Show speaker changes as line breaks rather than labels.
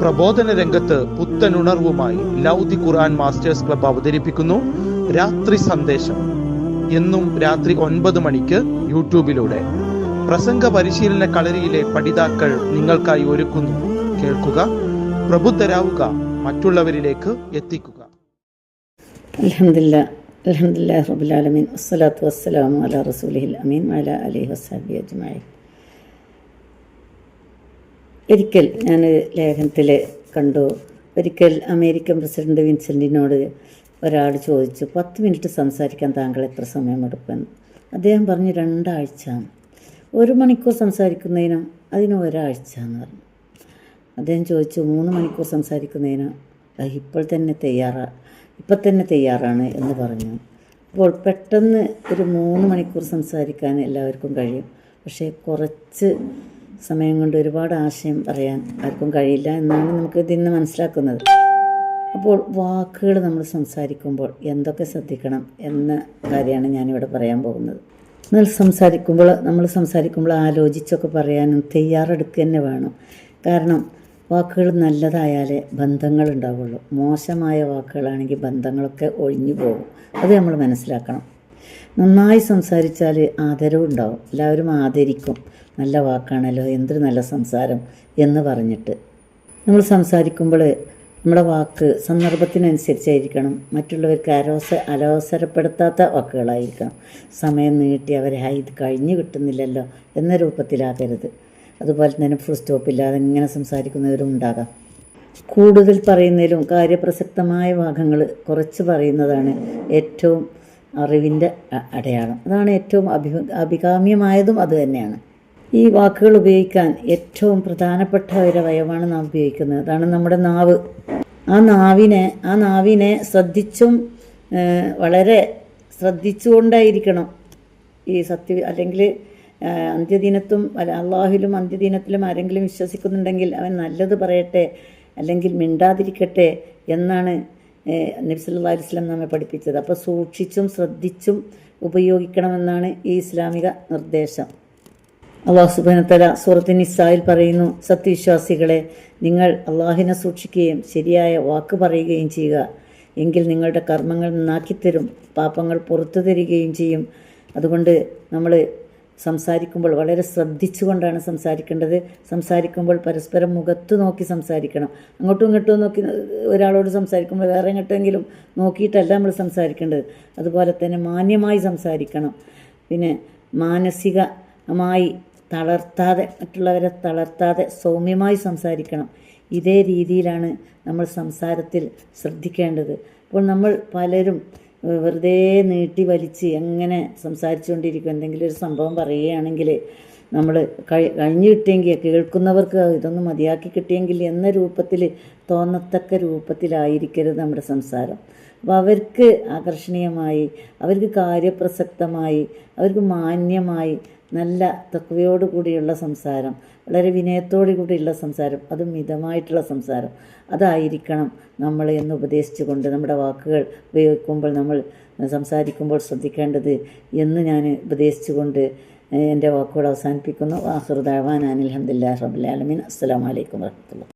പ്രബോധന രംഗത്ത് പുത്തനുണർവുമായി ലൗദി ഖുർആൻ masters club അവതരിപ്പിക്കുന്നു രാത്രി സന്ദേശം. എന്നും രാത്രി 9 മണിക്ക് യൂട്യൂബിലൂടെ പ്രസംഗ പരിശീലന കളരിയിലെ പഠിതാക്കൾ നിങ്ങൾക്കായി ഒരുക്കുന്നു. കേൾക്കുക, പ്രബുദ്ധരാവുക, മറ്റുള്ളവരിലേക്ക് എത്തിക്കുക.
അൽഹംദുലില്ലാഹി റബ്ബിൽ ആലമീൻ വസ്സലാത്തു വസ്സലാമു അലാ റസൂലിഹിൽ അമീൻ വഅലാ ആലിഹി വസ്സഹ്ബിഹി അജ്മഈൻ. ഒരിക്കൽ ഞാൻ ലേഖനത്തിൽ കണ്ടു, ഒരിക്കൽ അമേരിക്കൻ പ്രസിഡന്റ് വിൻസെൻറ്റിനോട് ഒരാൾ ചോദിച്ചു, 10 മിനിറ്റ് സംസാരിക്കാൻ താങ്കൾ എത്ര സമയമെടുക്കുമെന്ന്. അദ്ദേഹം പറഞ്ഞു 2 ആഴ്ച. 1 മണിക്കൂർ സംസാരിക്കുന്നതിനോ അതിന് 1 ആഴ്ച എന്ന് പറഞ്ഞു. അദ്ദേഹം ചോദിച്ചു 3 മണിക്കൂർ സംസാരിക്കുന്നതിനോ ഇപ്പം തന്നെ തയ്യാറാണ് എന്ന് പറഞ്ഞു. അപ്പോൾ പെട്ടെന്ന് ഒരു 3 മണിക്കൂർ സംസാരിക്കാൻ എല്ലാവർക്കും കഴിയും. പക്ഷേ കുറച്ച് സമയം കൊണ്ട് ഒരുപാട് ആശയം പറയാൻ ആർക്കും കഴിയില്ല എന്നാണ് നമുക്ക് ഇതിൽ നിന്ന് മനസ്സിലാക്കുന്നത്. അപ്പോൾ വാക്കുകൾ നമ്മൾ സംസാരിക്കുമ്പോൾ എന്തൊക്കെ ശ്രദ്ധിക്കണം എന്ന കാര്യമാണ് ഞാനിവിടെ പറയാൻ പോകുന്നത്. നമ്മൾ സംസാരിക്കുമ്പോൾ ആലോചിച്ചൊക്കെ പറയാനും തയ്യാറെടുക്കുക തന്നെ വേണം. കാരണം വാക്കുകൾ നല്ലതായാലേ ബന്ധങ്ങൾ ഉണ്ടാവുള്ളൂ. മോശമായ വാക്കുകളാണെങ്കിൽ ബന്ധങ്ങളൊക്കെ ഒഴിഞ്ഞു പോകും. അത് നമ്മൾ മനസ്സിലാക്കണം. നന്നായി സംസാരിച്ചാൽ ആദരവും ഉണ്ടാവും. എല്ലാവരും ആദരിക്കും. നല്ല വാക്കാണല്ലോ, എന്തൊരു നല്ല സംസാരം എന്ന് പറഞ്ഞിട്ട്. നമ്മൾ സംസാരിക്കുമ്പോൾ നമ്മുടെ വാക്ക് സന്ദർഭത്തിനനുസരിച്ചായിരിക്കണം. മറ്റുള്ളവർക്ക് അലോസരപ്പെടുത്താത്ത വാക്കുകളായിരിക്കണം. സമയം നീട്ടി അവരെ ഇത് കഴിഞ്ഞു കിട്ടുന്നില്ലല്ലോ എന്ന രൂപത്തിലാകരുത്. അതുപോലെ തന്നെ ഫുൾ സ്റ്റോപ്പില്ലാതെ ഇങ്ങനെ സംസാരിക്കുന്നവരും ഉണ്ടാകാം. കൂടുതൽ പറയുന്നതിലും കാര്യപ്രസക്തമായ ഭാഗങ്ങൾ കുറച്ച് പറയുന്നതാണ് ഏറ്റവും അറിവിൻ്റെ അടയാളം. അതാണ് ഏറ്റവും അഭികാമ്യമായതും അത് തന്നെയാണ്. ഈ വാക്കുകൾ ഉപയോഗിക്കാൻ ഏറ്റവും പ്രധാനപ്പെട്ട ഒരു അവയവമാണ് നാം ഉപയോഗിക്കുന്നത്. അതാണ് നമ്മുടെ നാവ്. ആ നാവിനെ വളരെ ശ്രദ്ധിച്ചുകൊണ്ടായിരിക്കണം ഈ അല്ലെങ്കിൽ അന്ത്യദിനത്തും അള്ളാഹുലും അന്ത്യദിനത്തിലും ആരെങ്കിലും വിശ്വസിക്കുന്നുണ്ടെങ്കിൽ അവൻ നല്ലത് പറയട്ടെ, അല്ലെങ്കിൽ മിണ്ടാതിരിക്കട്ടെ എന്നാണ് നബി സല്ലല്ലാഹു അലൈഹി വസല്ലം നമ്മെ പഠിപ്പിച്ചത്. അപ്പോൾ സൂക്ഷിച്ചും ശ്രദ്ധിച്ചും ഉപയോഗിക്കണമെന്നാണ് ഈ ഇസ്ലാമിക നിർദ്ദേശം. അല്ലാഹു സുബ്ഹാനഹു വ തആല സൂറത്തുൻ നിസായിൽ പറയുന്നു, സത്യവിശ്വാസികളെ, നിങ്ങൾ അള്ളാഹിനെ സൂക്ഷിക്കുകയും ശരിയായ വാക്ക് പറയുകയും ചെയ്യുക, എങ്കിൽ നിങ്ങളുടെ കർമ്മങ്ങൾ നന്നാക്കിത്തരും, പാപങ്ങൾ പുറത്തു തരികയും ചെയ്യും. അതുകൊണ്ട് നമ്മൾ സംസാരിക്കുമ്പോൾ വളരെ ശ്രദ്ധിച്ചുകൊണ്ടാണ് സംസാരിക്കേണ്ടത്. സംസാരിക്കുമ്പോൾ പരസ്പരം മുഖത്ത് നോക്കി സംസാരിക്കണം. അങ്ങോട്ടും ഇങ്ങോട്ടും നോക്കി ഒരാളോട് സംസാരിക്കുമ്പോൾ വേറെ എങ്ങോട്ടെങ്കിലും നോക്കിയിട്ടല്ല നമ്മൾ സംസാരിക്കേണ്ടത്. അതുപോലെ തന്നെ മാന്യമായി സംസാരിക്കണം. പിന്നെ മാനസികമായി മറ്റുള്ളവരെ തളർത്താതെ സൗമ്യമായി സംസാരിക്കണം. ഇതേ രീതിയിലാണ് നമ്മൾ സംസാരത്തിൽ ശ്രദ്ധിക്കേണ്ടത്. അപ്പോൾ നമ്മൾ പലരും വെറുതെ നീട്ടി വലിച്ച് എങ്ങനെ സംസാരിച്ചുകൊണ്ടിരിക്കും. എന്തെങ്കിലും ഒരു സംഭവം പറയുകയാണെങ്കിൽ നമ്മൾ കഴിഞ്ഞു കിട്ടിയെങ്കിൽ കേൾക്കുന്നവർക്ക് ഇതൊന്ന് മതിയാക്കി കിട്ടിയെങ്കിൽ എന്ന രൂപത്തിൽ തോന്നത്തക്ക രൂപത്തിലായിരിക്കരുത് നമ്മുടെ സംസാരം. അപ്പോൾ അവർക്ക് ആകർഷണീയമായി, അവർക്ക് കാര്യപ്രസക്തമായി, അവർക്ക് മാന്യമായി, നല്ല തഖ്വയോട് കൂടിയുള്ള സംസാരം, വളരെ വിനയത്തോടു കൂടിയുള്ള സംസാരം, അതും മിതമായിട്ടുള്ള സംസാരം അതായിരിക്കണം നമ്മൾ എന്ന് ഉപദേശിച്ചുകൊണ്ട് നമ്മുടെ വാക്കുകൾ ഉപയോഗിക്കുമ്പോൾ നമ്മൾ സംസാരിക്കുമ്പോൾ ശ്രദ്ധിക്കേണ്ടത് എന്ന് ഞാൻ ഉപദേശിച്ചുകൊണ്ട് എൻ്റെ വാക്കുകൾ അവസാനിപ്പിക്കുന്നു. ആഖിറു ദഅ്വാനാ അനിൽ ഹംദുലില്ലാഹി റബ്ബിൽ ആലമീൻ. അസ്സലാമു അലൈക്കും വറഹ്മത്തുള്ളാഹി.